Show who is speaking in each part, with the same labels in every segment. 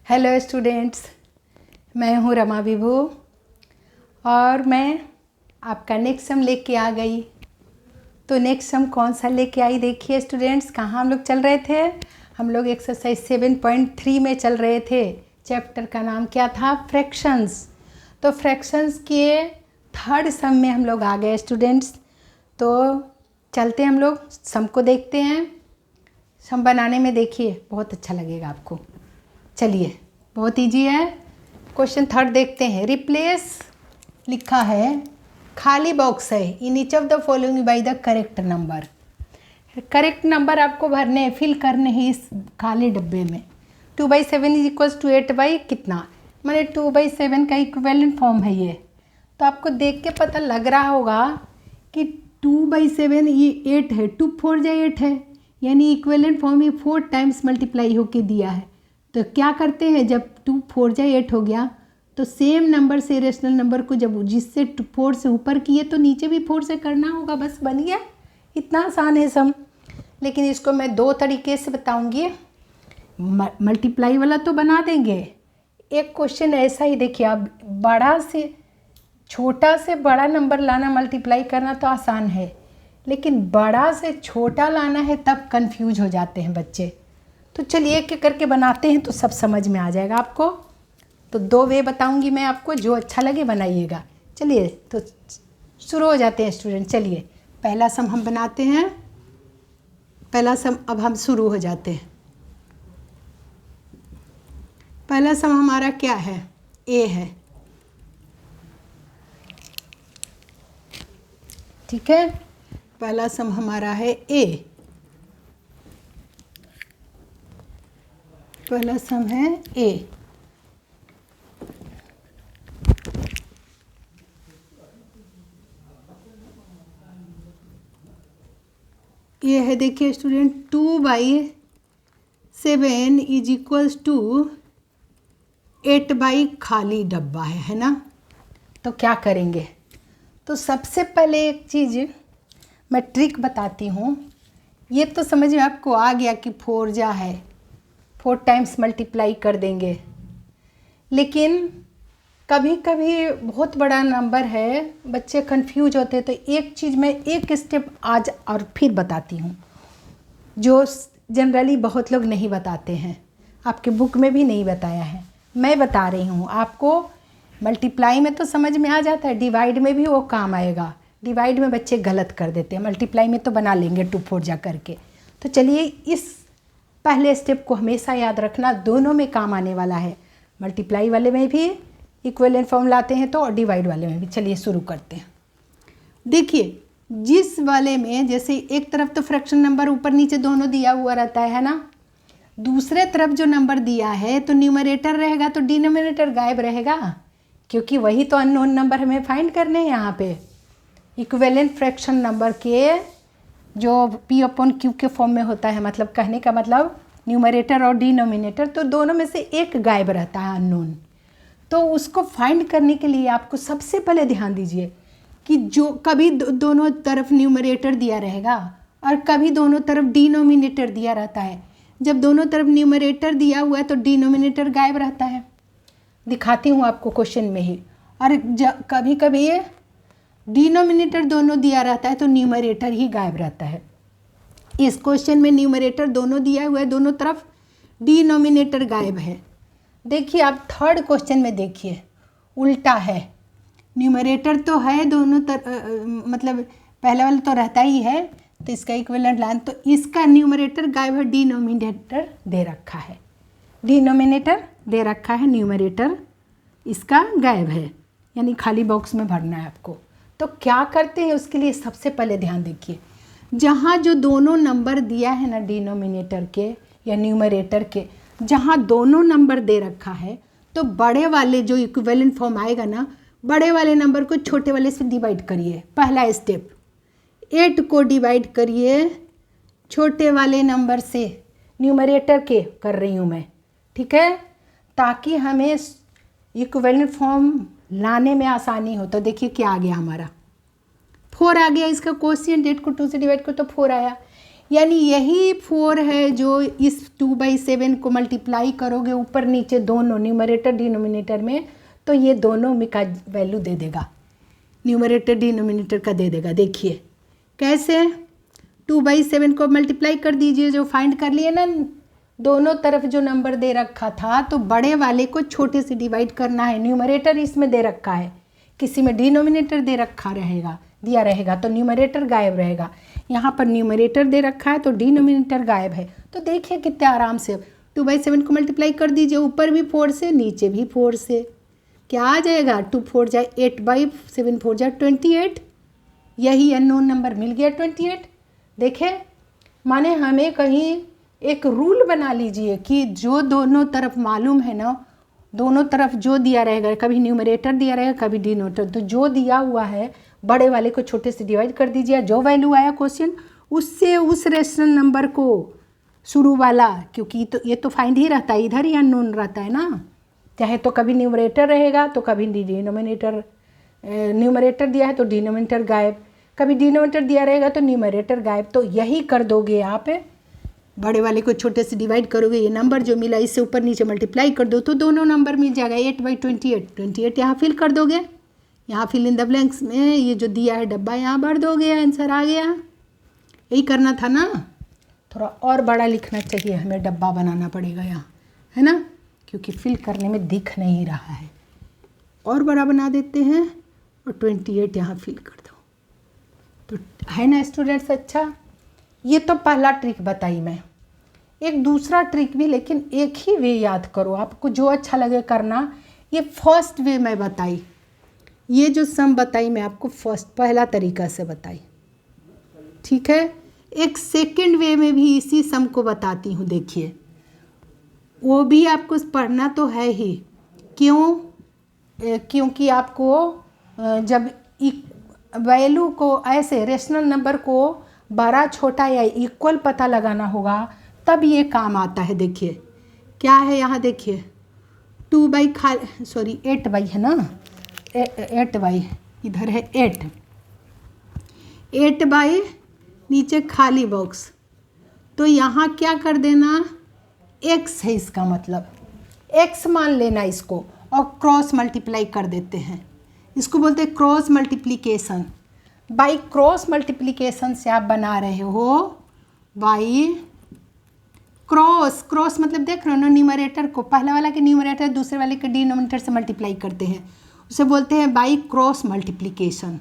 Speaker 1: Hello students, मैं हूँ रमा विभू और मैं आपका नेक्स्ट सम लेके आ गई। तो नेक्स्ट सम कौन सा लेके आई? देखिए स्टूडेंट्स, कहाँ हम लोग चल रहे थे। हम लोग एक्सरसाइज 7.3 में चल रहे थे। चैप्टर का नाम क्या था? फ्रैक्शंस। तो फ्रैक्शंस के थर्ड सम में हम लोग आ गए स्टूडेंट्स। तो चलते हम लोग सम को देखते हैं। सम बनाने में देखिए बहुत अच्छा लगेगा आपको। चलिए, बहुत इजी है। क्वेश्चन थर्ड देखते हैं। रिप्लेस लिखा है, खाली बॉक्स है। In each of the following by the correct number. Correct number आपको भरने हैं, फिल करने हैं इस खाली डब्बे में। 2/7 इज इक्वल्स टू 8 कितना, मैंने 2/7 का इक्विवेलेंट फॉर्म है ये। तो आपको देख के पता लग रहा होगा कि 2/7 ये 8 है। 2 4 जा 8 है, यानी इक्विवेलेंट फॉर्म ये 4 टाइम्स मल्टीप्लाई होके दिया है। तो क्या करते हैं, जब 2 4 जा 8 हो गया तो सेम नंबर से रेशनल नंबर को जब जिससे 4 से ऊपर किए तो नीचे भी 4 से करना होगा। बस बन गया। इतना आसान है सम। लेकिन इसको मैं 2 तरीके से बताऊंगी। मल्टीप्लाई वाला तो बना देंगे। एक क्वेश्चन ऐसा ही देखिए, अब बड़ा से छोटा से बड़ा नंबर लाना, मल्टीप्लाई करना तो आसान है, लेकिन बड़ा से छोटा लाना है तब कंफ्यूज हो जाते हैं बच्चे। तो चलिए एक एक करके बनाते हैं तो सब समझ में आ जाएगा आपको। तो 2 वे बताऊंगी मैं आपको, जो अच्छा लगे बनाइएगा। चलिए तो शुरू हो जाते हैं स्टूडेंट। चलिए पहला सम हम बनाते हैं। पहला सम अब हम शुरू हो जाते हैं। पहला सम हमारा क्या है? ए है। ठीक है, पहला सम हमारा है ए। पहला सम है ए। ये है, देखिए स्टूडेंट, 2/7 इज इक्वल्स टू 8 खाली डब्बा है ना। तो क्या करेंगे? तो सबसे पहले एक चीज़ मैं ट्रिक बताती हूँ। ये तो समझ में आपको आ गया कि 4 जा है, 4 टाइम्स मल्टीप्लाई कर देंगे। लेकिन कभी कभी बहुत बड़ा नंबर है, बच्चे कंफ्यूज होते हैं। तो एक चीज़ मैं एक स्टेप आज और फिर बताती हूँ, जो जनरली बहुत लोग नहीं बताते हैं, आपके बुक में भी नहीं बताया है। मैं बता रही हूँ आपको। मल्टीप्लाई में तो समझ में आ जाता है, डिवाइड में भी वो काम आएगा। डिवाइड में बच्चे गलत कर देते हैं, मल्टीप्लाई में तो बना लेंगे 2 4 जा करके। तो चलिए इस पहले स्टेप को हमेशा याद रखना, दोनों में काम आने वाला है। मल्टीप्लाई वाले में भी इक्विवेलेंट फॉर्म लाते हैं तो, और डिवाइड वाले में भी। चलिए शुरू करते हैं। देखिए जिस वाले में जैसे एक तरफ तो फ्रैक्शन नंबर ऊपर नीचे दोनों दिया हुआ रहता है ना, दूसरे तरफ जो नंबर दिया है तो न्यूमरेटर रहेगा तो डिनोमिनेटर गायब रहेगा, क्योंकि वही तो अननोन नंबर हमें फाइंड करने हैं यहाँ पे। इक्विवेलेंट फ्रैक्शन नंबर के जो P/Q के फॉर्म में होता है, मतलब कहने का मतलब न्यूमरेटर और डिनोमिनेटर, तो दोनों में से एक गायब रहता है, अननोन। तो उसको फाइंड करने के लिए आपको सबसे पहले ध्यान दीजिए कि जो कभी दोनों तरफ न्यूमरेटर दिया रहेगा और कभी दोनों तरफ डिनोमिनेटर दिया रहता है। जब दोनों तरफ न्यूमरेटर दिया हुआ है तो डिनोमिनेटर गायब रहता है। दिखाती हूँ आपको क्वेश्चन में ही। और कभी कभी डिनोमिनेटर दोनों दिया रहता है तो न्यूमरेटर ही गायब रहता है। इस क्वेश्चन में न्यूमरेटर दोनों दिया हुआ है, दोनों तरफ डिनोमिनेटर गायब है। देखिए आप थर्ड क्वेश्चन में देखिए, उल्टा है। न्यूमरेटर तो है दोनों मतलब पहले वाला तो रहता ही है, तो इसका इक्विवेलेंट लाइन, तो इसका न्यूमरेटर गायब है, डिनोमिनेटर दे रखा है। डिनोमिनेटर दे रखा है, न्यूमरेटर इसका गायब है, यानी खाली बॉक्स में भरना है आपको। तो क्या करते हैं उसके लिए? सबसे पहले ध्यान देखिए, जहाँ जो दोनों नंबर दिया है ना, डिनोमिनेटर के या न्यूमरेटर के, जहाँ दोनों नंबर दे रखा है, तो बड़े वाले जो इक्विवेलेंट फॉर्म आएगा ना, बड़े वाले नंबर को छोटे वाले से डिवाइड करिए। पहला स्टेप, 8 को डिवाइड करिए छोटे वाले नंबर से, न्यूमरेटर के कर रही हूँ मैं, ठीक है, ताकि हमें इक्विवेलेंट फॉर्म लाने में आसानी हो। तो देखिए क्या आ गया हमारा, 4 आ गया। इसका कोशिएंट 8 को 2 से डिवाइड करो तो 4 आया, यानी यही 4 है जो इस 2/7 को मल्टीप्लाई करोगे ऊपर नीचे दोनों न्यूमरेटर डिनोमिनेटर में, तो ये दोनों में का वैल्यू दे देगा, न्यूमरेटर डिनोमिनेटर का दे देगा। देखिए कैसे, 2/7 को मल्टीप्लाई कर दीजिए, जो फाइंड कर लिए ना, दोनों तरफ जो नंबर दे रखा था तो बड़े वाले को छोटे से डिवाइड करना है। न्यूमरेटर इसमें दे रखा है, किसी में डिनोमिनेटर दे रखा रहेगा, दिया रहेगा तो न्यूमरेटर गायब रहेगा। यहाँ पर न्यूमरेटर दे रखा है तो डिनोमिनेटर गायब है। तो देखिए कितने आराम से 2/7 को मल्टीप्लाई कर दीजिए, ऊपर भी 4 से नीचे भी 4 से, क्या आ जाएगा, 2 4 जाए 8/7 4 जाए 28। यही अननोन नंबर मिल गया 28। देखें, माने हमें कहीं एक रूल बना लीजिए कि जो दोनों तरफ मालूम है ना, दोनों तरफ जो दिया रहेगा, कभी न्यूमरेटर दिया रहेगा कभी डिनोमिनेटर, तो जो दिया हुआ है बड़े वाले को छोटे से डिवाइड कर दीजिए, जो वैल्यू आया क्वेश्चन उससे उस रेशनल नंबर को शुरू वाला, क्योंकि तो ये तो फाइंड ही रहता है, इधर ही अननोन रहता है ना, चाहे तो कभी न्यूमरेटर रहेगा तो कभी डिनोमिनेटर, न्यूमरेटर दिया है तो डिनोमिनेटर गायब, कभी डिनोमिनेटर दिया रहेगा तो न्यूमरेटर गायब। तो यही कर दोगे आप, बड़े वाले को छोटे से डिवाइड करोगे, ये नंबर जो मिला इससे ऊपर नीचे मल्टीप्लाई कर दो तो दोनों नंबर मिल जाएगा। 8/28, 28 यहाँ फिल कर दोगे, यहाँ फिल इन द ब्लैंक्स में ये जो दिया है डब्बा यहाँ भर दोगे, आंसर आ गया। यही करना था ना, थोड़ा और बड़ा लिखना चाहिए, हमें डब्बा बनाना पड़ेगा यहाँ, है ना, क्योंकि फिल करने में दिख नहीं रहा है। और बड़ा बना देते हैं और 28 यहाँ फिल कर दो, तो है ना स्टूडेंट्स। अच्छा, ये तो पहला ट्रिक बताई मैं। एक दूसरा ट्रिक भी, लेकिन एक ही वे याद करो, आपको जो अच्छा लगे करना। ये फर्स्ट वे मैं बताई, ये जो सम बताई मैं आपको पहला तरीका से बताई, ठीक है। एक सेकंड वे में भी इसी सम को बताती हूँ, देखिए वो भी आपको पढ़ना तो है ही। क्यों? क्योंकि आपको जब वैल्यू को ऐसे रेशनल नंबर को बड़ा छोटा या इक्वल पता लगाना होगा तब ये काम आता है। देखिए क्या है यहाँ, देखिए 8/, है ना, 8/, इधर है 8/, नीचे खाली बॉक्स, तो यहाँ क्या कर देना, x है, इसका मतलब x मान लेना इसको और क्रॉस मल्टीप्लाई कर देते हैं, इसको बोलते हैं cross multiplication. By cross multiplication से आप बना रहे हो बाई क्रॉस मतलब देख रहे हो ना, न्यूमरेटर को पहला वाला के न्यूमरेटर दूसरे वाले के डिनोमिनेटर से मल्टीप्लाई करते हैं, उसे बोलते हैं by cross multiplication.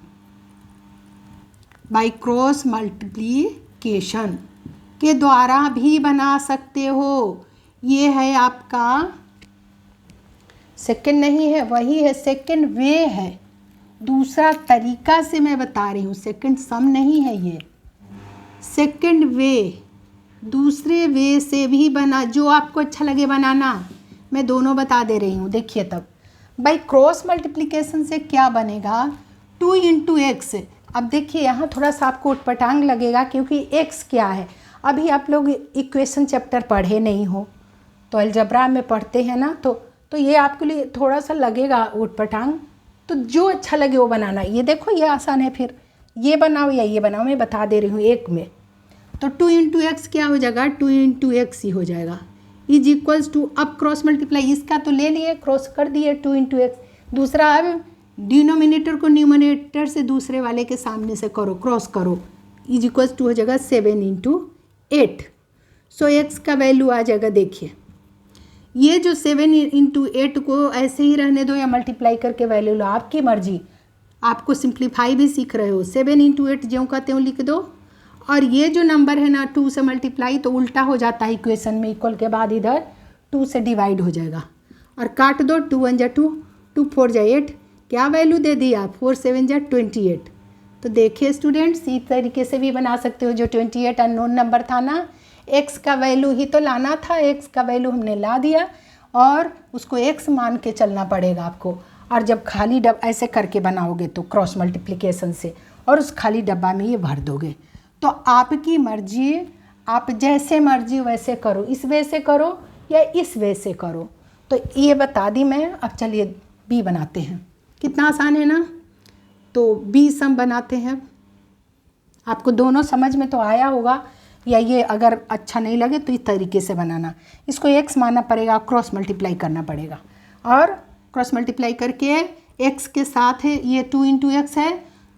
Speaker 1: By cross multiplication के द्वारा भी बना सकते हो। ये है आपका सेकंड, नहीं है, वही है सेकंड वे है, दूसरा तरीका से मैं बता रही हूँ, सेकंड सम नहीं है ये, सेकंड वे, दूसरे वे से भी बना, जो आपको अच्छा लगे बनाना, मैं दोनों बता दे रही हूँ। देखिए तब बाई क्रॉस मल्टीप्लिकेशन से क्या बनेगा, 2 × x। अब देखिए यहाँ थोड़ा सा आपको उटपटांग लगेगा, क्योंकि x क्या है, अभी आप लोग इक्वेशन चैप्टर पढ़े नहीं हो, तो अलजबरा में पढ़ते हैं ना, तो ये आपके लिए थोड़ा सा लगेगा उटपटांग, तो जो अच्छा लगे वो बनाना। ये देखो ये आसान है, फिर ये बनाओ या ये बनाओ, मैं बता दे रही हूँ एक में। तो 2 × x क्या हो जाएगा, 2 × x ही हो जाएगा, इज इक्वल्स टू, अब क्रॉस मल्टीप्लाई इसका तो ले लिए, क्रॉस कर दिए 2 × x, दूसरा अब डिनोमिनेटर को न्यूमरेटर से दूसरे वाले के सामने से करो, क्रॉस करो, इज इक्वल्स टू हो जाएगा 7 × 8। सो x का वैल्यू आ जाएगा, देखिए ये जो 7 × 8 को ऐसे ही रहने दो या मल्टीप्लाई करके वैल्यू लो, आपकी मर्जी, आपको सिंप्लीफाई भी सीख रहे हो, 7 × 8 ज्यों का त्यों लिख दो, और ये जो नंबर है ना 2 से मल्टीप्लाई तो उल्टा हो जाता है इक्वेशन में, इक्वल के बाद इधर 2 से डिवाइड हो जाएगा, और काट दो, 2 × 1 = 2, 2 × 4 = 8, क्या वैल्यू दे दिया, 4 × 7 = 28। तो देखिए स्टूडेंट्स, इस तरीके से भी बना सकते हो, जो 28 अननोन नंबर था ना, x का वैल्यू ही तो लाना था, x का वैल्यू हमने ला दिया और उसको x मान के चलना पड़ेगा आपको। और जब खाली डब्बा ऐसे करके बनाओगे तो क्रॉस मल्टीप्लिकेशन से, और उस खाली डब्बा में ये भर दोगे, तो आपकी मर्जी, आप जैसे मर्जी वैसे करो, इस वे से करो या इस वे से करो। तो ये बता दी मैं। अब चलिए बी बनाते हैं, कितना आसान है ना। तो बी सम बनाते हैं, आपको दोनों समझ में तो आया होगा, या ये अगर अच्छा नहीं लगे तो इस तरीके से बनाना। इसको x मानना पड़ेगा, क्रॉस मल्टीप्लाई करना पड़ेगा, और क्रॉस मल्टीप्लाई करके x के साथ है ये 2 इंटू एक्स है,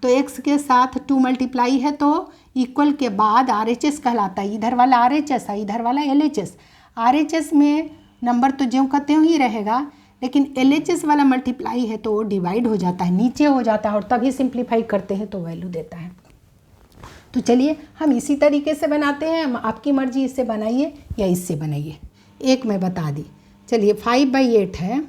Speaker 1: तो x के साथ 2 मल्टीप्लाई है तो इक्वल के बाद RHS कहलाता है। इधर वाला RHS है, इधर वाला LHS। RHS में नंबर तो ज्यों का त्यों ही रहेगा, लेकिन LHS वाला मल्टीप्लाई है तो वो डिवाइड हो जाता है, नीचे हो जाता है, और तभी सिंप्लीफाई करते हैं तो वैल्यू देता है। तो चलिए हम इसी तरीके से बनाते हैं। हम आपकी मर्जी, इससे बनाइए या इससे बनाइए। एक मैं बता दी, चलिए 5/8 है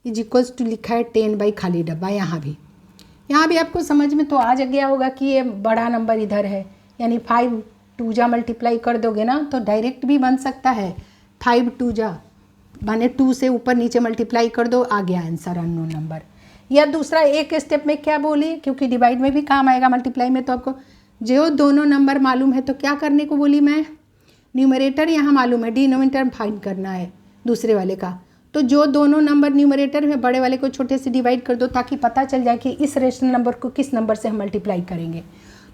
Speaker 1: इज इक्वल्स टू लिखा है 10 खाली डब्बा। यहाँ भी आपको समझ में तो आ गया होगा कि ये बड़ा नंबर इधर है, यानी 5 2 जा मल्टीप्लाई कर दोगे ना तो डायरेक्ट भी बन सकता है। 5 2 जा माने 2 से ऊपर नीचे मल्टीप्लाई कर दो, आ गया आंसर अननोन नंबर। या दूसरा एक स्टेप में क्या बोली, क्योंकि डिवाइड में भी काम आएगा मल्टीप्लाई में, तो आपको जो दोनों नंबर मालूम है तो क्या करने को बोली मैं, न्यूमरेटर यहाँ मालूम है, डिनोमिनेटर फाइंड करना है दूसरे वाले का। तो जो दोनों नंबर न्यूमरेटर में बड़े वाले को छोटे से डिवाइड कर दो ताकि पता चल जाए कि इस रेशनल नंबर को किस नंबर से हम मल्टीप्लाई करेंगे।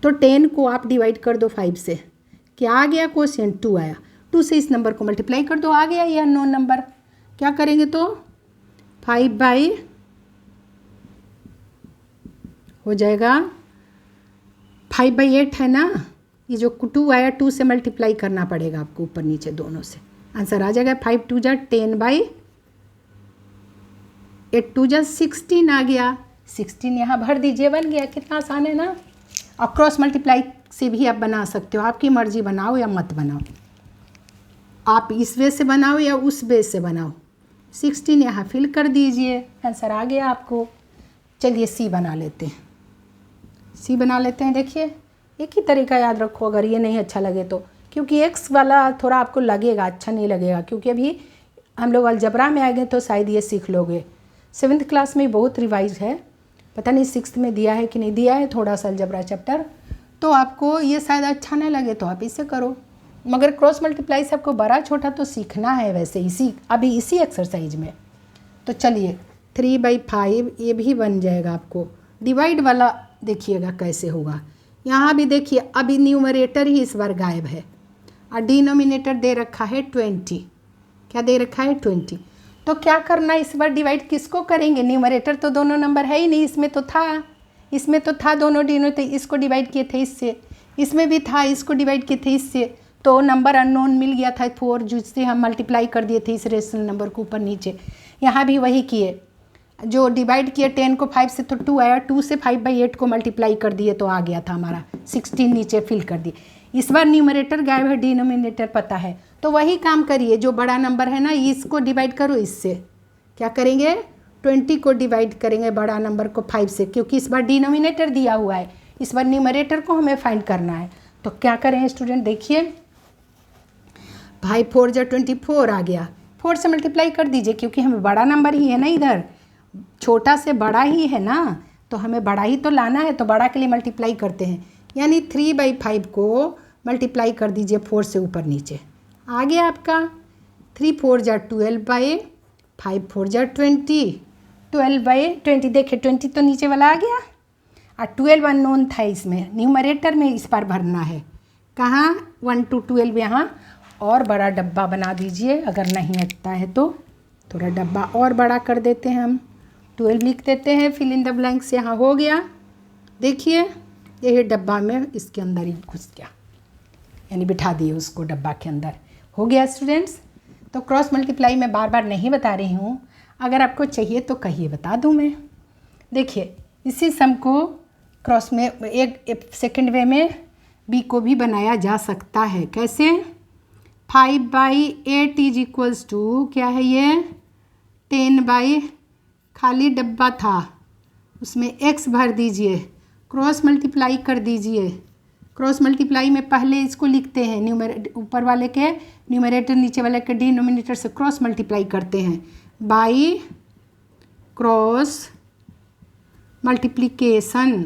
Speaker 1: तो 10 को आप डिवाइड कर दो 5 से, क्या आ गया क्वेश्चन 2 आया, 2 से इस नंबर को मल्टीप्लाई कर दो, आ गया ये अननोन नंबर। क्या करेंगे तो 5 हो जाएगा 5/8 है ना, ये जो 2 आया 2 से मल्टीप्लाई करना पड़ेगा आपको ऊपर नीचे दोनों से, आंसर आ जाएगा 5 2 जा 10/8 2 जा 16 आ गया। 16 यहाँ भर दीजिए, बन गया। कितना आसान है ना। और क्रॉस मल्टीप्लाई से भी आप बना सकते हो, आपकी मर्जी, बनाओ या मत बनाओ, आप इस वे से बनाओ या उस वे से बनाओ। 16 यहाँ फिल कर दीजिए, आंसर आ गया आपको। चलिए सी बना लेते हैं, सी बना लेते हैं। देखिए एक ही तरीका याद रखो, अगर ये नहीं अच्छा लगे तो, क्योंकि एक्स वाला थोड़ा आपको लगेगा, अच्छा नहीं लगेगा, क्योंकि अभी हम लोग अलजबरा में आ गए तो शायद ये सीख लोगे। 7th क्लास में बहुत रिवाइज है, पता नहीं 6th में दिया है कि नहीं दिया है थोड़ा सा अलजबरा चैप्टर, तो आपको ये शायद अच्छा नहीं लगे तो आप इसे करो। मगर क्रॉस मल्टीप्लाई से आपको बड़ा छोटा तो सीखना है वैसे अभी इसी एक्सरसाइज में। तो चलिए 3/5 ये भी बन जाएगा आपको। डिवाइड वाला देखिएगा कैसे होगा, यहाँ भी देखिए अभी न्यूमरेटर ही इस बार गायब है और डिनोमिनेटर दे रखा है 20। क्या दे रखा है 20। तो क्या करना इस बार, डिवाइड किसको करेंगे, न्यूमरेटर तो दोनों नंबर है ही नहीं, इसमें तो था दोनों डिनोमिनेटर, इसको डिवाइड किए थे इससे, इसमें भी था इसको डिवाइड किए थे इससे, तो नंबर अननोन मिल गया था 4 जिससे हम मल्टीप्लाई कर दिए थे इस रेशनल नंबर को ऊपर नीचे। यहाँ भी वही किए, जो डिवाइड किए 10 को 5 से तो 2 आया, 2 से 5/8 को मल्टीप्लाई कर दिए तो आ गया था हमारा 16, नीचे फिल कर दिए। इस बार न्यूमरेटर गायब है, डिनोमिनेटर पता है, तो वही काम करिए, जो बड़ा नंबर है ना इसको डिवाइड करो इससे। क्या करेंगे 20 को डिवाइड करेंगे बड़ा नंबर को 5 से, क्योंकि इस बार डिनोमिनेटर दिया हुआ है, इस बार न्यूमरेटर को हमें फाइंड करना है। तो क्या करें स्टूडेंट, देखिए 5 4 जा 24 आ गया, 4 से मल्टीप्लाई कर दीजिए, क्योंकि हमें बड़ा नंबर ही है ना, इधर छोटा से बड़ा ही है ना, तो हमें बड़ा ही तो लाना है, तो बड़ा के लिए मल्टीप्लाई करते हैं, यानी 3/5 को मल्टीप्लाई कर दीजिए 4 से ऊपर नीचे, आ गया आपका 3 4 जा 12/5 4 जा 20 12/20। देखिए 20 तो नीचे वाला आ गया और 12 अननोन था, इसमें न्यूमरेटर में इस बार भरना है, कहाँ 1 to 12 यहाँ, और बड़ा डब्बा बना दीजिए, अगर नहीं अटता है तो थोड़ा डब्बा और बड़ा कर देते हैं, हम 12 लिख देते हैं, फिल इन द ब्लैंक्स। यहाँ हो गया, देखिए ये डब्बा में इसके अंदर ही घुस गया, यानी बिठा दिए उसको डब्बा के अंदर, हो गया स्टूडेंट्स। तो क्रॉस मल्टीप्लाई मैं बार बार नहीं बता रही हूँ, अगर आपको चाहिए तो कहिए बता दूँ मैं। देखिए इसी सम को क्रॉस में एक सेकेंड वे में बी को भी बनाया जा सकता है, कैसे 5/8 इज इक्वल्स टू क्या है ये 10 खाली डब्बा था उसमें x भर दीजिए, क्रॉस मल्टीप्लाई कर दीजिए। क्रॉस मल्टीप्लाई में पहले इसको लिखते हैं, ऊपर वाले के न्यूमरेटर नीचे वाले के डिनोमिनेटर से क्रॉस मल्टीप्लाई करते हैं, बाई क्रॉस मल्टीप्लिकेशन।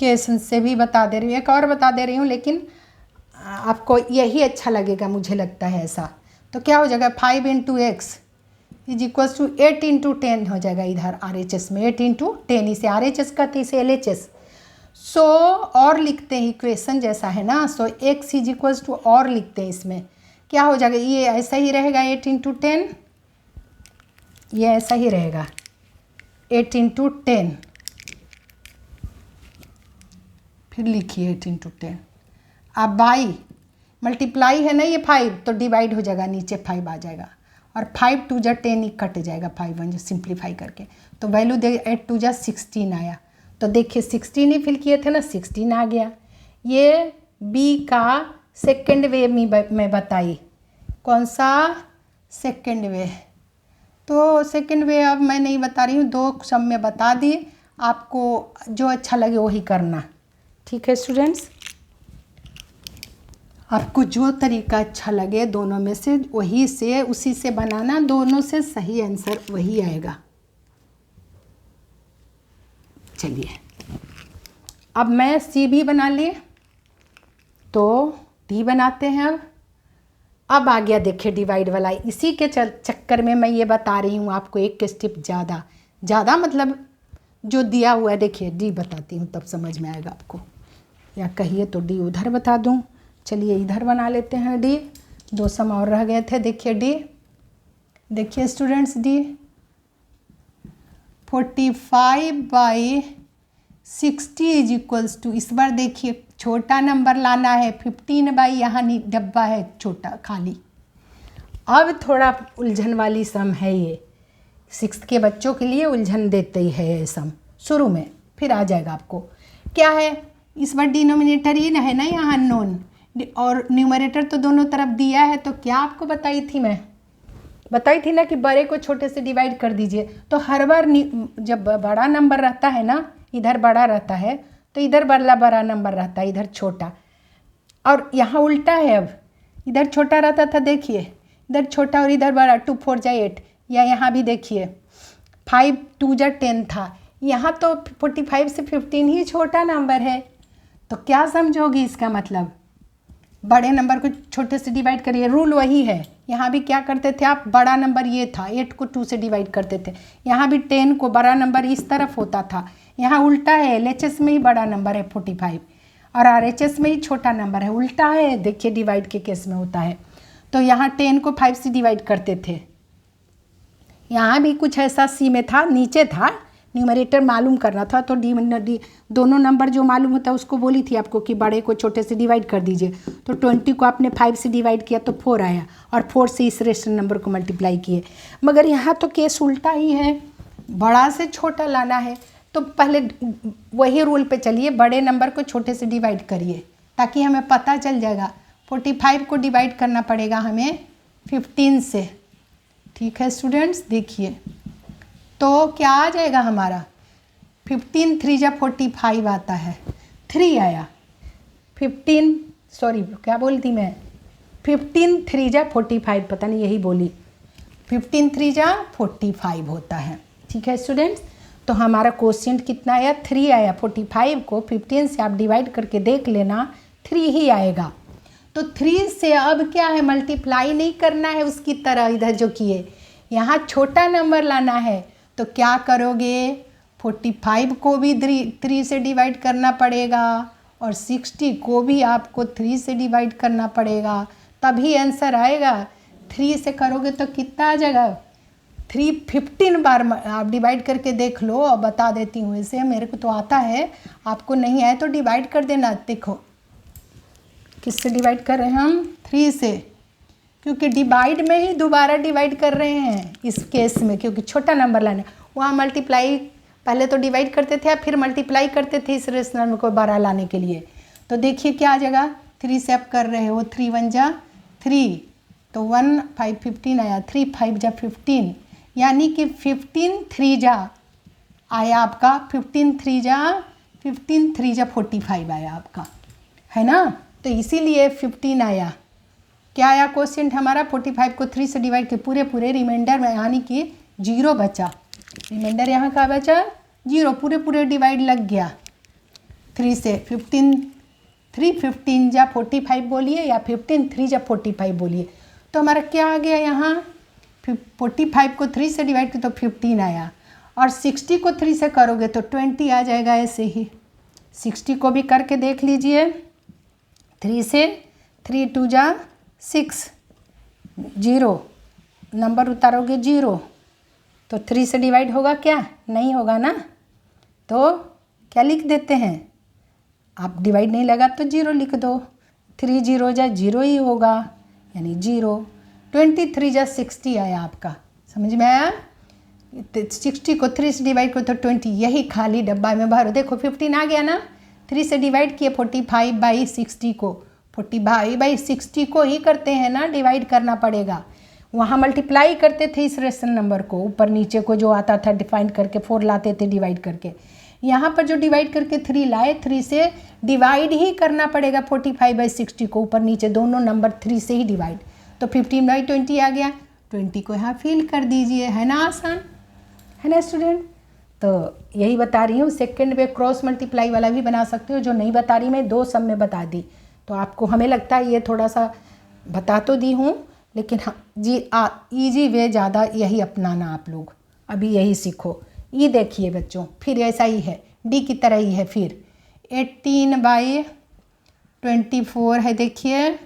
Speaker 1: केसन से भी बता दे रही हूँ, एक और बता दे रही हूँ, लेकिन आपको यही अच्छा लगेगा, मुझे लगता है ऐसा। तो क्या हो जाएगा 5 × x, is equal to 8 into 10 हो जाएगा इधर RHS में, 8 इंटू 10, इसे RHS कहते हैं, इसे LHS। सो और लिखते हैं, इक्वेशन जैसा है ना, सो x इज इक्वल टू और लिखते हैं, इसमें क्या हो जाएगा, ये ऐसा ही रहेगा 8 इंटू 10, ये ऐसा ही रहेगा 8 इंटू 10, फिर लिखिए 8 इंटू 10। अब बाई मल्टीप्लाई है ना ये 5, तो डिवाइड हो जाएगा, नीचे 5 आ जाएगा, और 5 2 जा 10 ही कट जाएगा, 5 1 जो सिंप्लीफाई करके, तो वैल्यू दे 8 2 जा 16 आया। तो देखिए 16 ही फिल किए थे ना, 16 आ गया। ये बी का सेकेंड वे में बताई, कौन सा सेकेंड वे, तो सेकेंड वे अब मैं नहीं बता रही हूँ, 2 सब में बता दिए, आपको जो अच्छा लगे वही करना, ठीक है स्टूडेंट्स। आपको जो तरीका अच्छा लगे दोनों में से वही से उसी से बनाना, दोनों से सही आंसर वही आएगा। चलिए अब मैं सी भी बना लिए, तो डी बनाते हैं। अब आ गया देखिए डिवाइड वाला, इसी के चक्कर में मैं ये बता रही हूँ आपको एक स्टेप ज़्यादा मतलब जो दिया हुआ है, देखिए डी बताती हूँ तब समझ में आएगा आपको, या कहिए तो डी उधर बता दूँ। चलिए इधर बना लेते हैं डी, 2 सम और रह गए थे। देखिए डी, देखिए students D 45/60 is equals to, इस बार देखिए छोटा नंबर लाना है, 15 बाई यहाँ डब्बा है छोटा खाली। अब थोड़ा उलझन वाली सम है ये, 6th के बच्चों के लिए उलझन देते ही है ये सम शुरू में, फिर आ जाएगा आपको। क्या है इस बार डिनोमिनेटर ही है ना यहाँ अननोन, और न्यूमरेटर तो दोनों तरफ दिया है, तो क्या आपको बताई थी मैं, बताई थी ना कि बड़े को छोटे से डिवाइड कर दीजिए। तो हर बार जब बड़ा नंबर रहता है ना, इधर बड़ा रहता है तो इधर बड़ा नंबर रहता है, इधर छोटा, और यहाँ उल्टा है, अब इधर छोटा रहता था, देखिए इधर छोटा और इधर बड़ा, 2 4 जा 8, या यहाँ भी देखिए 5 2 जा 10 था, यहाँ तो 45 से 15 ही छोटा नंबर है। तो क्या समझोगी इसका मतलब, बड़े नंबर को छोटे से डिवाइड करिए, रूल वही है। यहाँ भी क्या करते थे आप, बड़ा नंबर ये था, 8 को 2 से डिवाइड करते थे, यहाँ भी 10 को बड़ा नंबर इस तरफ होता था, यहाँ उल्टा है, LHS में ही बड़ा नंबर है 45 और RHS में ही छोटा नंबर है, उल्टा है, देखिए डिवाइड के केस में होता है। तो यहाँ 10 को 5 से डिवाइड करते थे, यहाँ भी कुछ ऐसा सी में था, नीचे था, न्यूमरेटर मालूम करना था, तो डी दोनों नंबर जो मालूम होता है उसको बोली थी आपको कि बड़े को छोटे से डिवाइड कर दीजिए। तो 20 को आपने 5 से डिवाइड किया तो 4 आया, और 4 से इस रेशनल नंबर को मल्टीप्लाई किए। मगर यहाँ तो केस उल्टा ही है, बड़ा से छोटा लाना है, तो पहले वही रूल पे चलिए, बड़े नंबर को छोटे से डिवाइड करिए ताकि हमें पता चल जाएगा। 45 को डिवाइड करना पड़ेगा हमें 15 से, ठीक है स्टूडेंट्स। देखिए तो क्या आ जाएगा हमारा, 15 3 जा 45 आता है, 3 आया, 15 सॉरी क्या बोलती मैं, 15 3 जा 45, पता नहीं यही बोली, 15 3 जा 45 होता है, ठीक है स्टूडेंट्स। तो हमारा क्वोशिएंट कितना आया, 3 आया। 45 को 15 से आप डिवाइड करके देख लेना, 3 ही आएगा। तो 3 से अब क्या है, मल्टीप्लाई नहीं करना है उसकी तरह इधर जो किए, यहाँ छोटा नंबर लाना है। तो क्या करोगे, 45 को भी 3 से डिवाइड करना पड़ेगा, और 60 को भी आपको 3 से डिवाइड करना पड़ेगा, तभी आंसर आएगा। 3 से करोगे तो कितना आ जाएगा, 3 15 बार आप डिवाइड करके देख लो, और बता देती हूँ इसे, मेरे को तो आता है, आपको नहीं आए तो डिवाइड कर देना। देखो किससे डिवाइड कर रहे हैं हम, 3 से, क्योंकि डिवाइड में ही दोबारा डिवाइड कर रहे हैं इस केस में, क्योंकि छोटा नंबर लाना। वहाँ मल्टीप्लाई पहले तो डिवाइड करते थे, फिर मल्टीप्लाई करते थे इस रेशनल में को बड़ा लाने के लिए। तो देखिए क्या आ जाएगा, 3 से आप कर रहे हो, 3 1 जा 3, तो 1 5 15 आया, 3 5 जा 15, यानी कि 15 3 जा आया आपका, 15 3 जा 45 आया आपका, है ना। तो इसीलिए 15 आया। क्या आया क्वेश्चन हमारा, 45 को 3 से डिवाइड के पूरे रिमाइंडर में, यानी कि 0 बचा, रिमाइंडर यहाँ का बचा 0, पूरे डिवाइड लग गया 3 से। 15 3 15 जा 45 बोलिए, या 15 3 जा 45 बोलिए। तो हमारा क्या आ गया यहाँ, 45 को 3 से डिवाइड किया तो 15 आया, और 60 को 3 से करोगे तो 20 आ जाएगा ऐसे ही। 60 को भी करके देख लीजिए, 3 से 3 2 जा 6, 0 नंबर उतारोगे 0, तो 3 से डिवाइड होगा क्या? नहीं होगा ना, तो क्या लिख देते हैं, आप डिवाइड नहीं लगा तो 0 लिख दो। 3 0 जा 0 ही होगा, यानी 0। 23 जा 60 आया आपका, समझ में आया? 60 को 3 से डिवाइड करो तो 20, यही खाली डब्बा में भरो। देखो 15 आ गया ना, 3 से डिवाइड किए 45/60 को, 45/60 को ही करते हैं ना, डिवाइड करना पड़ेगा। वहाँ मल्टीप्लाई करते थे इस रेशनल नंबर को, ऊपर नीचे को जो आता था डिफाइन करके 4 लाते थे डिवाइड करके। यहाँ पर जो डिवाइड करके 3 लाए, 3 से डिवाइड ही करना पड़ेगा 45/60 को, ऊपर नीचे दोनों नंबर 3 से ही डिवाइड, तो 15/20 आ गया। 20 को यहाँ फिल कर दीजिए, है ना आसान, है ना स्टूडेंट? तो यही बता रही हूँ, सेकंड वे क्रॉस मल्टीप्लाई वाला भी बना सकते हो, जो नहीं बता रही मैं 2 सब में बता दी। तो आपको हमें लगता है ये थोड़ा सा बता तो दी हूँ, लेकिन हाँ जी ईजी वे ज़्यादा यही अपनाना, आप लोग अभी यही सीखो। ये देखिए बच्चों, फिर ऐसा ही है, डी की तरह ही है। फिर 18/24 है, देखिए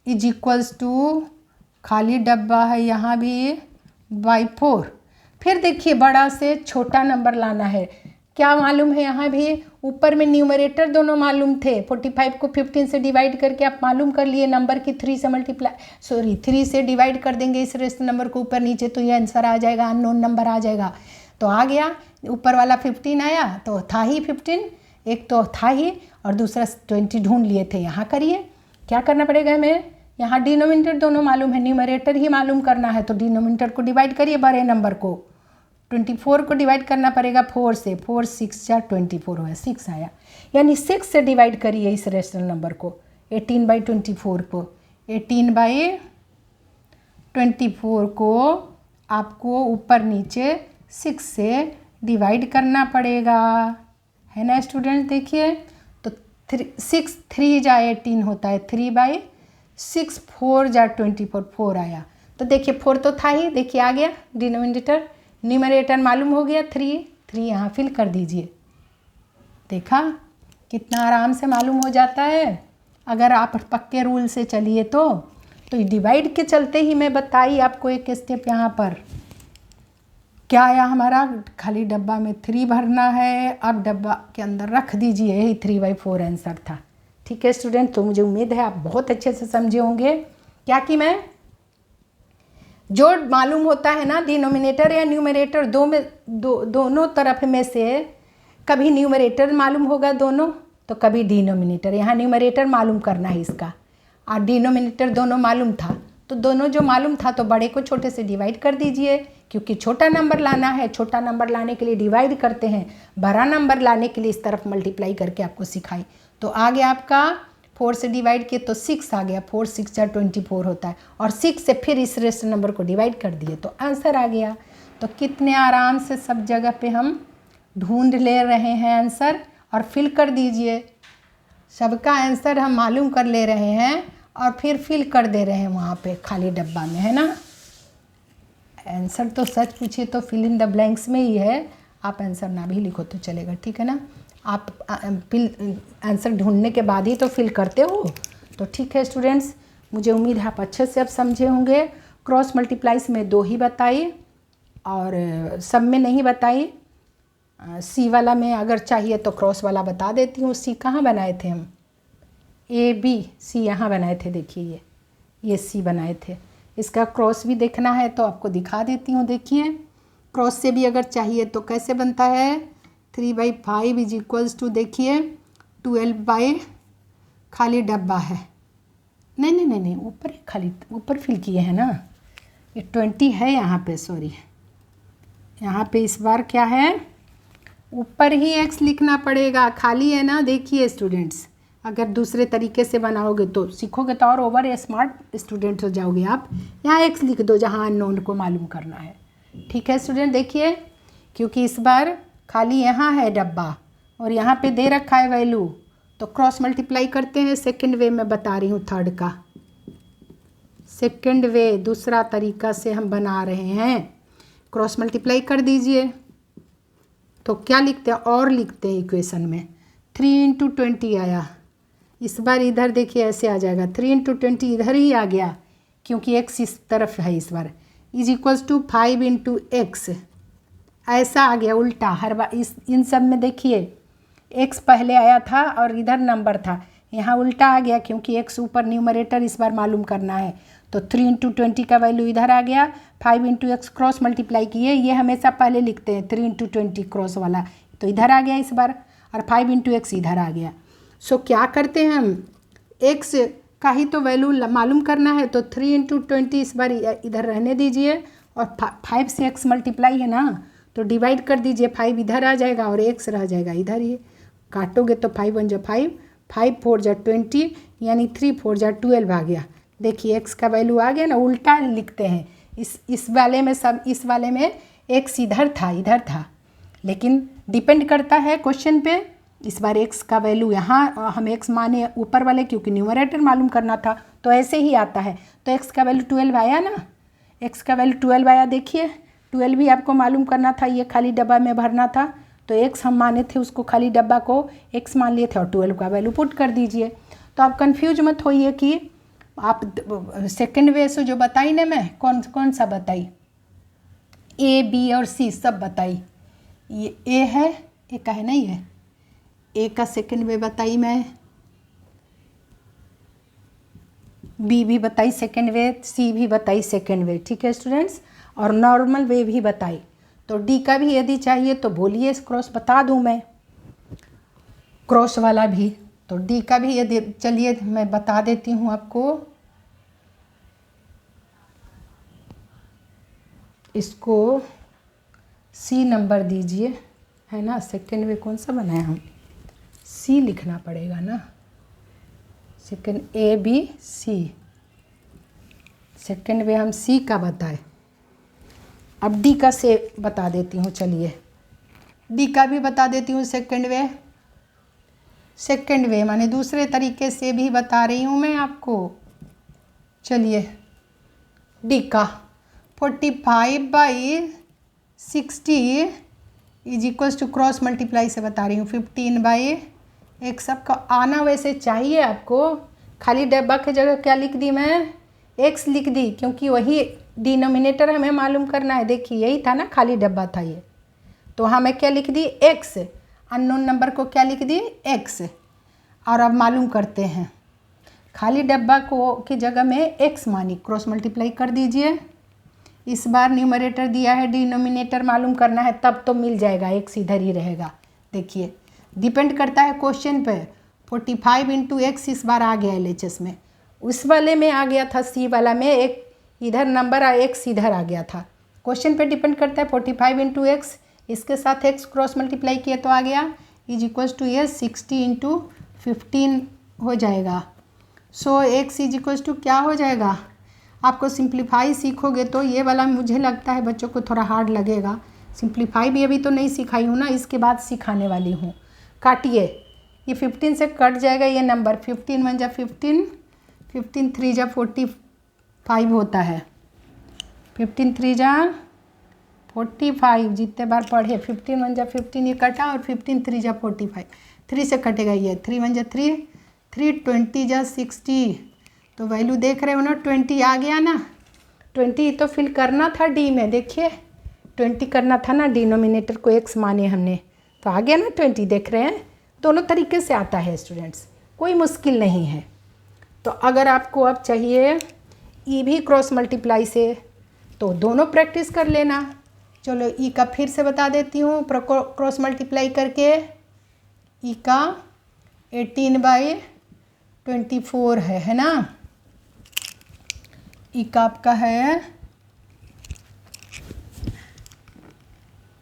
Speaker 1: इज इक्वल्स टू, खाली डब्बा है यहाँ भी, /4। फिर देखिए बड़ा से छोटा नंबर लाना है, क्या मालूम है यहाँ भी, ऊपर में न्यूमरेटर दोनों मालूम थे, 45 को 15 से डिवाइड करके आप मालूम कर लिए, नंबर की 3 से डिवाइड कर देंगे इस रेशनल नंबर को ऊपर नीचे, तो ये आंसर आ जाएगा, अननोन नंबर आ जाएगा। तो आ गया, ऊपर वाला 15 आया, तो था ही 15, एक तो था ही, और दूसरा 20 ढूंढ लिए थे। यहाँ करिए, क्या करना पड़ेगा हमें, यहाँ डिनोमिनेटर दोनों मालूम है, न्यूमरेटर ही मालूम करना है, तो डिनोमिनेटर को डिवाइड करिए बड़े नंबर को, 24 को डिवाइड करना पड़ेगा 4 से, 4 6 या 24 हुआ, 6 आया, यानी 6 से डिवाइड करिए इस रेशनल नंबर को, 18/24 को, 18/24 को आपको ऊपर नीचे 6 से डिवाइड करना पड़ेगा, है ना स्टूडेंट? देखिए तो 6 3 जा 18 होता है, 3/6, 4 जा 24, 4 आया। तो देखिए 4 तो था ही, देखिए आ गया डिनोमिनेटर, न्यूमरेटर मालूम हो गया 3 यहाँ फिल कर दीजिए। देखा कितना आराम से मालूम हो जाता है, अगर आप पक्के रूल से चलिए तो डिवाइड के चलते ही मैं बताई आपको एक स्टेप। यहाँ पर क्या आया हमारा, खाली डब्बा में 3 भरना है, अब डब्बा के अंदर रख दीजिए, यही 3/4 आंसर था। ठीक है स्टूडेंट, तो मुझे उम्मीद है आप बहुत अच्छे से समझे होंगे। क्या कि मैं जो मालूम होता है ना, डिनोमिनेटर या न्यूमरेटर दोनों तरफ में से कभी न्यूमरेटर मालूम होगा दोनों, तो कभी डिनोमिनेटर। यहाँ न्यूमरेटर मालूम करना है इसका, और डिनोमिनेटर दोनों मालूम था, तो दोनों जो मालूम था तो बड़े को छोटे से डिवाइड कर दीजिए, क्योंकि छोटा नंबर लाना है, छोटा नंबर लाने के लिए डिवाइड करते हैं, बड़ा नंबर लाने के लिए इस तरफ मल्टीप्लाई करके आपको सिखाई। तो आ गया आपका 4 से डिवाइड किए तो 6 आ गया, 4 6 या 24 होता है, और 6 से फिर इस रेशनल नंबर को डिवाइड कर दिए तो आंसर आ गया। तो कितने आराम से सब जगह पे हम ढूंढ ले रहे हैं आंसर, और फिल कर दीजिए, सबका आंसर हम मालूम कर ले रहे हैं और फिर फिल कर दे रहे हैं वहाँ पे खाली डब्बा में, है ना। आंसर तो सच पूछिए तो फिल इन द ब्लैंक्स में ही है, आप आंसर ना भी लिखो तो चलेगा, ठीक है ना। आप आंसर ढूंढने के बाद ही तो फिल करते हो, तो ठीक है स्टूडेंट्स, मुझे उम्मीद है आप अच्छे से अब समझे होंगे। क्रॉस मल्टीप्लाइज में 2 ही बताई और सब में नहीं बताई। सी वाला में अगर चाहिए तो क्रॉस वाला बता देती हूँ। सी कहाँ बनाए थे हम, ABC यहाँ बनाए थे, देखिए ये C बनाए थे। इसका क्रॉस भी देखना है तो आपको दिखा देती हूँ। देखिए क्रॉस से भी अगर चाहिए तो कैसे बनता है, 3/5 इज इक्वल्स टू, देखिए 12 खाली डब्बा है, नहीं ऊपर खाली ऊपर फिल किए हैं ना, ये 20 है यहाँ पे, सॉरी यहाँ पे इस बार क्या है, ऊपर ही x लिखना पड़ेगा, खाली है ना। देखिए स्टूडेंट्स, अगर दूसरे तरीके से बनाओगे तो सीखोगे तो और ओवर स्मार्ट स्टूडेंट हो जाओगे आप। यहाँ x लिख दो जहाँ अननोन को मालूम करना है, ठीक है स्टूडेंट। देखिए क्योंकि इस बार खाली यहाँ है डब्बा और यहाँ पे दे रखा है वैल्यू, तो क्रॉस मल्टीप्लाई करते हैं। सेकंड वे में बता रही हूँ, थर्ड का सेकंड वे दूसरा तरीका से हम बना रहे हैं। क्रॉस मल्टीप्लाई कर दीजिए तो क्या लिखते हैं, और लिखते हैं इक्वेशन में 3 इंटू 20 आया। इस बार इधर देखिए ऐसे आ जाएगा, 3 इंटू 20 इधर ही आ गया क्योंकि x इस तरफ है इस बार, is equals to 5 into x. ऐसा आ गया उल्टा हर बार। इन सब में देखिए x पहले आया था और इधर नंबर था, यहाँ उल्टा आ गया क्योंकि x ऊपर न्यूमरेटर इस बार मालूम करना है। तो 3 इंटू 20 का वैल्यू इधर आ गया, 5 इंटू एक्स क्रॉस मल्टीप्लाई किए, ये हमेशा पहले लिखते हैं 3 इंटू 20 क्रॉस वाला, तो इधर आ गया इस बार, और 5 इंटू एक्स इधर आ गया। सो क्या करते हैं हम, x का ही तो वैल्यू मालूम करना है, तो 3 इंटू 20 इस बार इधर रहने दीजिए, और 5 से x मल्टीप्लाई है ना तो डिवाइड कर दीजिए, 5 इधर आ जाएगा और x रह जाएगा इधर। ये काटोगे तो 5 1 जा 5, 5 4 जा 20, यानी 3 4 जा 12 आ गया। देखिए x का वैल्यू आ गया ना, उल्टा लिखते हैं। इस वाले में सब, इस वाले में x इधर था, लेकिन डिपेंड करता है क्वेश्चन पे। इस बार x का वैल्यू यहाँ हम x माने ऊपर वाले क्योंकि न्यूमरेटर मालूम करना था, तो ऐसे ही आता है। तो x का वैल्यू 12 आया ना, x का वैल्यू 12 आया। देखिए 12 भी आपको मालूम करना था, ये खाली डब्बा में भरना था, तो x हम माने थे उसको, खाली डब्बा को x मान लिए थे और 12 का वैल्यू पुट कर दीजिए। तो आप कंफ्यूज मत होइए कि आप सेकंड वे से जो बताई ना मैं, कौन सा बताई, A B और C सब बताई। ये A है, A का है ना, ये A का सेकंड वे बताई मैं, B भी बताई सेकंड वे, C भी बताई सेकंड वे, ठीक है स्टूडेंट्स, और नॉर्मल वे भी बताई। तो D का भी यदि चाहिए तो बोलिए, क्रॉस बता दूं मैं, क्रॉस वाला भी। तो D का भी यदि, चलिए मैं बता देती हूँ आपको। इसको C नंबर दीजिए, है ना, सेकंड वे कौन सा बनाया हम, C लिखना पड़ेगा ना, second A B C, second वे हम C का बताए। अब D का से बता देती हूँ, चलिए D का भी बता देती हूँ। सेकंड वे माने दूसरे तरीके से भी बता रही हूँ मैं आपको। चलिए D का 45/60 is equals to, cross multiply से बता रही हूँ, 15/x। सबका आना वैसे चाहिए आपको, खाली डब्बा की जगह क्या लिख दी मैं, x लिख दी, क्योंकि वही डिनोमिनेटर हमें मालूम करना है। देखिए यही था ना, खाली डब्बा था ये, तो हमें क्या लिख दी, x, अननोन नंबर को क्या लिख दी, x। और अब मालूम करते हैं, खाली डब्बा को की जगह में x मानी, क्रॉस मल्टीप्लाई कर दीजिए। इस बार न्यूमरेटर दिया है, डिनोमिनेटर मालूम करना है, तब तो मिल जाएगा, x इधर ही रहेगा। देखिए डिपेंड करता है क्वेश्चन पे। 45 इंटू एक्स इस बार आ गया LHS में, उस वाले में आ गया था C वाला में एक इधर नंबर और x इधर आ गया था। क्वेश्चन पे डिपेंड करता है। 45 इंटू एक्स, इसके साथ x क्रॉस मल्टीप्लाई किया तो आ गया, इज इक्वल्स टू ये 60 इंटू 15 हो जाएगा। सो x इज इक्वल्स टू क्या हो जाएगा, आपको सिंप्लीफाई सीखोगे तो ये वाला मुझे लगता है बच्चों को थोड़ा हार्ड लगेगा। सिंप्लीफाई भी अभी तो नहीं सिखाई हूँ ना, इसके बाद सिखाने वाली हूँ। काटिए, ये 15 से कट जाएगा ये नंबर, 15 1 जा 15, 15 3 जा 45 होता है, 15 3 जा 45, जितने बार पढ़े, 15 1 जा 15 ये कटा, और 15 3 जा 45, 3 से कटेगा ये, 3 1 जा 3, 3 20 जा 60, तो वैल्यू देख रहे हो ना, 20 आ गया ना। 20 तो फिल करना था D में, देखिए 20 करना था ना, डिनोमिनेटर को x माने हमने, तो आ गया ना 20। देख रहे हैं, दोनों तरीके से आता है स्टूडेंट्स, कोई मुश्किल नहीं है। तो अगर आपको अब चाहिए E भी क्रॉस मल्टीप्लाई से, तो दोनों प्रैक्टिस कर लेना। चलो E का फिर से बता देती हूँ, क्रॉस मल्टीप्लाई करके। E का 18/24 है ना, E का आपका है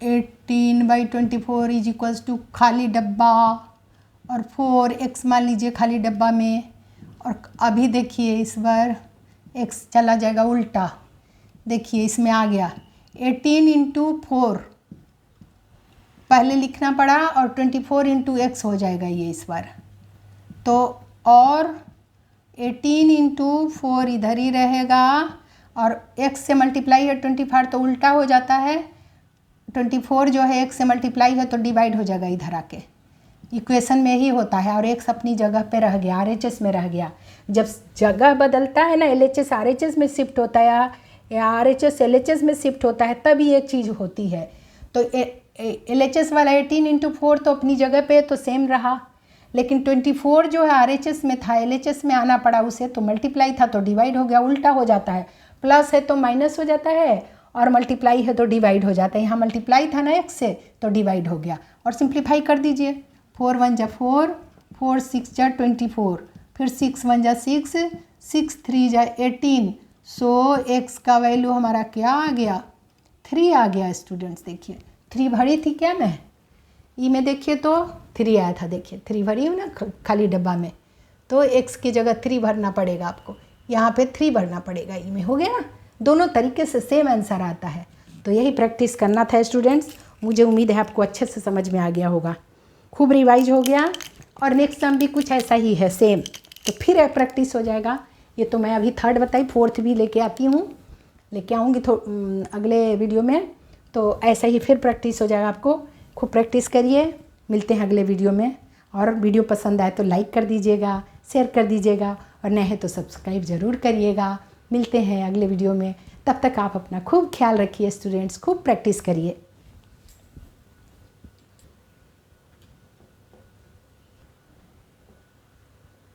Speaker 1: 18/24 इज इक्वल्स टू खाली डब्बा और 4x मान लीजिए खाली डब्बा में, और अभी देखिए इस बार x चला जाएगा उल्टा। देखिए इसमें आ गया 18 इंटू 4 पहले लिखना पड़ा, और 24 इंटू एक्स हो जाएगा ये इस बार। तो और 18 इंटू 4 इधर ही रहेगा, और x से मल्टीप्लाई है 24 तो उल्टा हो जाता है। 24 जो है x से मल्टीप्लाई है तो डिवाइड हो जाएगा इधर आके, इक्वेशन में ही होता है। और x अपनी जगह पे रह गया, RHS में रह गया। जब जगह बदलता है ना, LHS RHS में शिफ्ट होता है या RHS LHS में शिफ्ट होता है, तब ये चीज़ होती है। तो LHS वाला 18 इंटू 4 तो अपनी जगह पे तो सेम रहा, लेकिन 24 जो है RHS में था, LHS में आना पड़ा उसे, तो मल्टीप्लाई था तो डिवाइड हो गया, उल्टा हो जाता है। प्लस है तो माइनस हो जाता है, और मल्टीप्लाई है तो डिवाइड हो जाता है। यहाँ मल्टीप्लाई था ना x से तो डिवाइड हो गया। और सिंप्लीफाई कर दीजिए, 4 1 जा 4, 4 6 जा 24, फिर 6 1 जा 6, 6 3 जा 18। सो x का वैल्यू हमारा क्या आ गया? 3 आ गया। स्टूडेंट्स देखिए 3 भरी थी क्या मैं ई में, देखिए तो 3 आया था, देखिए 3 भरी हूँ ना खाली डब्बा में, तो x की जगह 3 भरना पड़ेगा आपको, यहाँ पे 3 भरना पड़ेगा ई में। हो गया ना, दोनों तरीके से सेम आंसर आता है। तो यही प्रैक्टिस करना था स्टूडेंट्स। मुझे उम्मीद है आपको अच्छे से समझ में आ गया होगा, खूब रिवाइज हो गया। और नेक्स्ट टर्म भी कुछ ऐसा ही है सेम, तो फिर प्रैक्टिस हो जाएगा। ये तो मैं अभी 3rd बताई, 4th भी लेके आती हूँ, लेके आऊँगी अगले वीडियो में। तो ऐसा ही फिर प्रैक्टिस हो जाएगा आपको। खूब प्रैक्टिस करिए, मिलते हैं अगले वीडियो में। और वीडियो पसंद आए तो लाइक कर दीजिएगा, शेयर कर दीजिएगा, और नए हैं तो सब्सक्राइब ज़रूर करिएगा। मिलते हैं अगले वीडियो में, तब तक आप अपना खूब ख्याल रखिए स्टूडेंट्स, खूब प्रैक्टिस करिए।